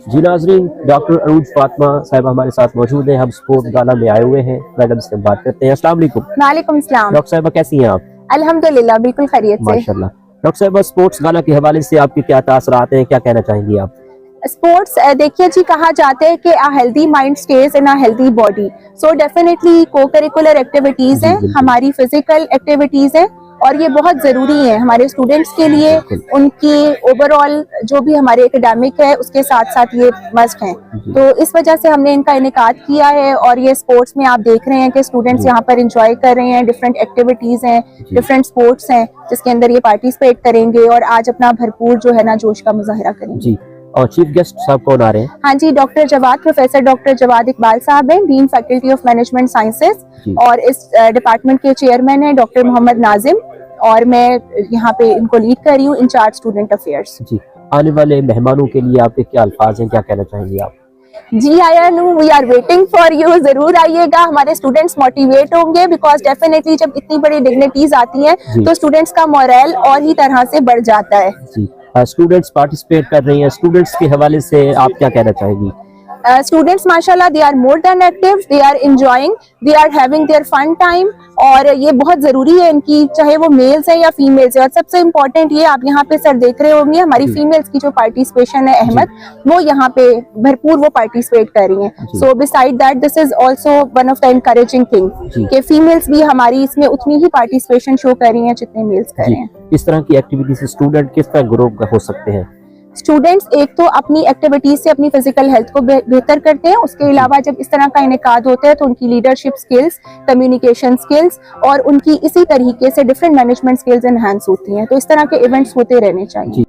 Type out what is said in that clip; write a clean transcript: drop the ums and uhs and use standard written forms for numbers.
जी नाजरीन, डॉक्टर अरूज फातिमा साहब हमारे साथ मौजूद हैं। हम स्पोर्ट गाला में आए हुए हैं, मैडम से बात करते हैं। अस्सलाम वालेकुम। वालेकुम सलाम। डॉक्टर साहबा कैसी हैं आप? अल्हम्दुलिल्लाह बिल्कुल खैरियत से। माशाल्लाह। डॉक्टर साहबा, स्पोर्ट्स गाला के हवाले से आपके क्या तासरात हैं, क्या कहना चाहेंगी आप? स्पोर्ट्स देखिए जी, कहा जाता है कि a healthy mind stage in a healthy body. So definitely को करिकुलर एक्टिविटीज हैं, हमारी फिजिकल एक्टिविटीज हैं और ये बहुत ज़रूरी है हमारे स्टूडेंट्स के लिए। उनकी ओवरऑल जो भी हमारे एकेडमिक है उसके साथ साथ ये मस्ट हैं। तो इस वजह से हमने इनका इनेकाद किया है और ये स्पोर्ट्स में आप देख रहे हैं कि स्टूडेंट्स यहाँ पर इंजॉय कर रहे हैं। डिफरेंट एक्टिविटीज हैं, डिफरेंट स्पोर्ट्स हैं जिसके अंदर ये पार्टिसिपेट करेंगे और आज अपना भरपूर जो है ना जोश का मुजाहरा करेंगे। और चीफ गेस्ट साहब कौन आ रहे हैं? हाँ जी, doctor Jawad, professor doctor Jawad Iqbal sahab हैं, dean faculty of management sciences और इस डिपार्टमेंट के चेयरमैन हैं डॉक्टर मोहम्मद नाजिम और मैं यहाँ पे इनको लीड कर रही हूँ, इंचार्ज स्टूडेंट अफेयर्स। जी, आने वाले मेहमानों के लिए आपके क्या अल्फाज हैं, क्या कहना चाहेंगे आप? जी आयानू, we are waiting for you. जरूर आइएगा, हमारे स्टूडेंट्स मोटिवेट होंगे बिकॉज डेफिनेटली जब इतनी बड़ी डिग्निटीज आती हैं तो स्टूडेंट्स का मोरल और ही तरह से बढ़ जाता है। जी, स्टूडेंट्स पार्टिसिपेट कर रही हैं, स्टूडेंट्स के हवाले से आप क्या कहना चाहेंगी? स्टूडेंट्स माशाल्लाह they are more than active, they are enjoying, they are having their fun time और ये बहुत जरूरी है इनकी, चाहे वो मेल्स है या फीमेल्स है। और सबसे इम्पोर्टेंट ये आप यहाँ पे सर देख रहे होंगे हमारी फीमेल्स की जो पार्टिसिपेशन है अहमद, वो यहाँ पे भरपूर वो पार्टिसिपेट कर रही हैं। So beside that this is also one of the encouraging thing कि फीमेल्स भी हमारी इसमें उतनी ही पार्टिसिपेशन शो कर रही हैं जितने मेल्स कर रहे हैं। इस तरह की एक्टिविटी से स्टूडेंट किस तरह ग्रो हो सकते हैं? स्टूडेंट्स एक तो अपनी एक्टिविटीज से अपनी फिजिकल हेल्थ को बेहतर करते हैं, उसके अलावा जब इस तरह का इनेकाद होता है तो उनकी लीडरशिप स्किल्स, कम्युनिकेशन स्किल्स और उनकी इसी तरीके से डिफरेंट मैनेजमेंट स्किल्स एनहांस होती हैं। तो इस तरह के इवेंट्स होते रहने चाहिए।